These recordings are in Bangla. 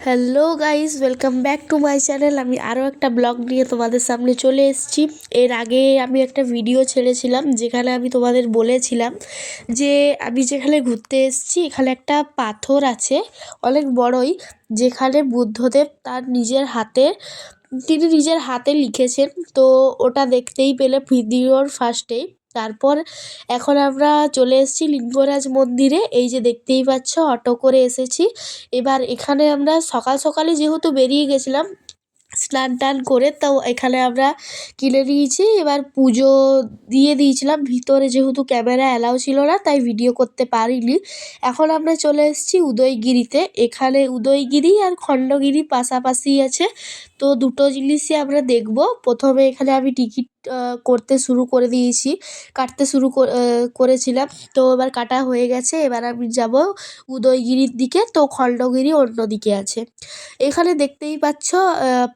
Hello guys, welcome back to my channel. আমি আরও একটা ব্লগ নিয়ে তোমাদের সামনে চলে এসেছি। এর আগে আমি একটা ভিডিও ছেড়েছিলাম যেখানে আমি তোমাদের বলেছিলাম যে আমি যেখানে ঘুরতে এসেছি এখানে একটা পাথর আছে অনেক বড়ই, যেখানে বুদ্ধদেব তার তিনি নিজের হাতে লিখেছেন। তো ওটা দেখতেই পেলে ভিডিওর ফার্স্টেই। তারপর এখন আমরা চলে এসেছি লিঙ্গরাজ মন্দিরে। এই যে দেখতেই পাচ্ছ, অটো করে এসেছি। এবার এখানে আমরা সকাল সকালে যেহেতু বেরিয়ে গেছিলাম স্নান টান করে, তো এখানে আমরা কিনে নিয়েছি। এবার পুজো দিয়ে দিয়েছিলাম ভিতরে, যেহেতু ক্যামেরা অ্যালাউ ছিল না তাই ভিডিও করতে পারিনি। এখন আমরা চলে এসেছি উদয়গিরিতে। এখানে উদয়গিরি আর খণ্ডগিরি পাশাপাশি আছে, তো দুটো জিনিসই আমরা দেখব। প্রথমে এখানে আমি টিকিট করতে শুরু করে দিয়েছি, কাটতে করেছিলাম। তো এবার কাটা হয়ে গেছে। এবার আমি যাব উদয়গিরির দিকে, তো খণ্ডগিরি অন্য দিকে আছে। এখানে দেখতেই পাচ্ছ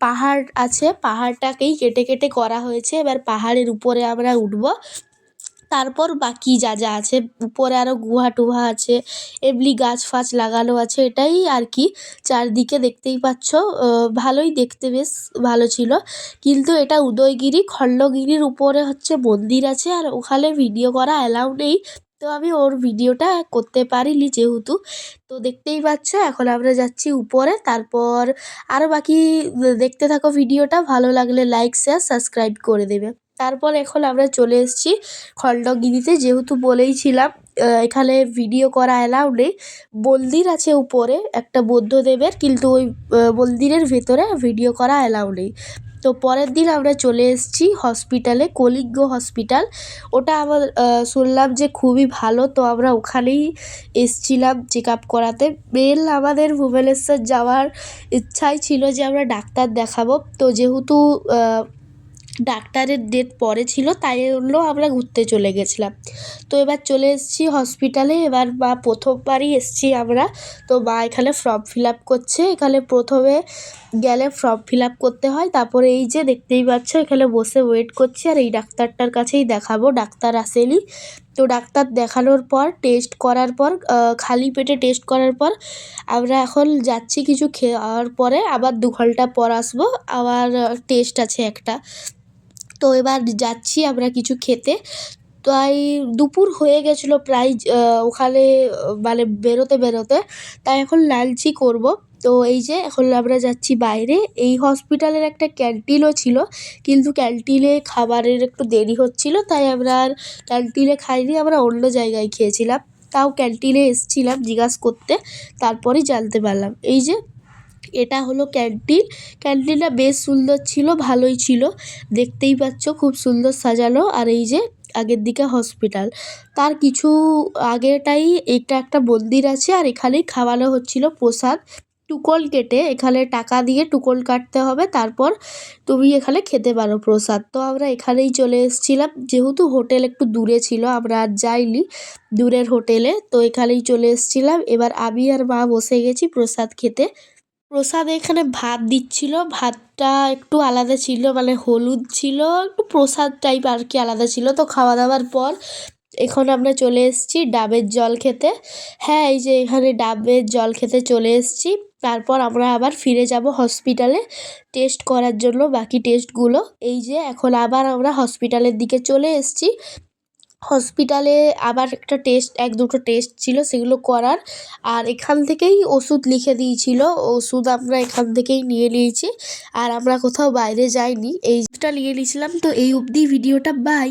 পাহাড় আছে, পাহাড়টাকেই কেটে কেটে করা হয়েছে। এবার পাহাড়ের উপরে আমরা উঠব, তারপর বাকি যা যা আছে উপরে আরও গুহা টুহা আছে, এমনি গাছ ফাছ লাগানো আছে, এটাই আর কি। চারদিকে দেখতেই পাচ্ছ, ভালোই দেখতে, বেশ ভালো ছিল। কিন্তু এটা উদয়গিরি, খণ্ডগিরির উপরে হচ্ছে মন্দির আছে, আর ওখানে ভিডিও করা অ্যালাউ নেই। তো আমি ওর ভিডিওটা করতে পারিনি যেহেতু। তো দেখতেই পাচ্ছ এখন আমরা যাচ্ছি উপরে। তারপর আরও বাকি দেখতে থাকো ভিডিওটা, ভালো লাগলে লাইক শেয়ার সাবস্ক্রাইব করে দেবে। তারপর এখন আমরা চলে এসেছি খণ্ডগিরিতে, যেহেতু বলেইছিলাম এখানে ভিডিও করা অ্যালাউ নেই। মন্দির আছে উপরে একটা বুদ্ধদেবের, কিন্তু ওই মন্দিরের ভেতরে ভিডিও করা অ্যালাউ নেই। তো পরের দিন আমরা চলে এসেছি হসপিটালে, কলিঙ্গ হসপিটাল। ওটা আমার শুনলাম যে খুবই ভালো, তো আমরা ওখানেই এসেছিলাম চেক আপ করাতে। মেন আমাদের ভুবনেশ্বর যাওয়ার ইচ্ছাই ছিল যে আমরা ডাক্তার দেখাবো, তো যেহেতু ডাক্তারের ডেট পরে ছিল তাই জন্য আমরা ঘুরতে চলে গেছিলাম। তো এবার চলে এসেছি হসপিটালে। এবার মা প্রথমবারই এসেছি আমরা, তো মা এখানে ফর্ম ফিল আপ করছে। এখানে প্রথমে গেলে ফর্ম ফিল আপ করতে হয়, তারপরে এই যে দেখতেই পাচ্ছ এখানে বসে ওয়েট করছি, আর এই ডাক্তারটার কাছেই দেখাবো, ডাক্তার আসেনি। তো ডাক্তার দেখানোর পর টেস্ট করার পর খালি পেটে টেস্ট করার পর আমরা এখন যাচ্ছি কিছু খাওয়ার পরে, আবার 2 ঘন্টা পর আসবো, আবার টেস্ট আছে একটা। তো এবার যাচ্ছি আমরা কিছু খেতে। তাই দুপুর হয়ে গেছিলো প্রায় ওখানে মানে বেরোতে তাই এখন লাঞ্চই করব। তো এই যে এখন আমরা যাচ্ছি বাইরে। এই হসপিটালের একটা ক্যান্টিনও ছিল, কিন্তু ক্যান্টিনে খাবারের একটু দেরি হচ্ছিল তাই আমরা আর ক্যান্টিনে খাইনি, আমরা অন্য জায়গায় খেয়েছিলাম। তাও ক্যান্টিনে এসেছিলাম জিজ্ঞাসা করতে, তারপরেই জানতে পারলাম। এই যে এটা হলো ক্যান্টিন। ক্যান্টিনটা বেশ সুন্দর ছিল, ভালোই ছিল, দেখতেই পাচ্ছ খুব সুন্দর সাজানো। আর এই যে আগের দিকে হসপিটাল, তার কিছু আগেটাই এটা একটা মন্দির আছে, আর এখানেই খাওয়ানো হচ্ছিল প্রসাদ। টুকন কেটে, এখানে টাকা দিয়ে টুকন কাটতে হবে, তারপর তুমি এখানে খেতে পারো প্রসাদ। তো আমরা এখানেই চলে এসেছিলাম, যেহেতু হোটেল একটু দূরে ছিল আমরা আর যাইনি দূরের হোটেলে, তো এখানেই চলে এসেছিলাম। এবার আমি আর মা বসে গেছি প্রসাদ খেতে। প্রসাদ এখানে ভাত দিচ্ছিল, ভাতটা একটু আলাদা ছিল, মানে হলুদ ছিল, একটু প্রসাদ টাইপ আর কি আলাদা ছিল। তো খাওয়া দাওয়ার পর এখন আমরা চলে এসেছি ডাবের জল খেতে। হ্যাঁ, এই যে এখানে ডাবের জল খেতে চলে এসেছি। তারপর আমরা আবার ফিরে যাব হসপিটালে টেস্ট করার জন্য বাকি টেস্টগুলো। এই যে এখন আবার আমরা হসপিটালের দিকে চলে এসেছি। হসপিটালে আবার একটা টেস্ট, 1-2টো টেস্ট ছিল সেগুলো করার, আর এখান থেকেই ওষুধ লিখে দিয়েছিল। ওষুধ আমরা এখান থেকেই নিয়ে নিয়েছি, আর আমরা কোথাও বাইরে যাইনি, এইটা নিয়ে নিয়েছিলাম। তো এই অবধি ভিডিওটা, বাই।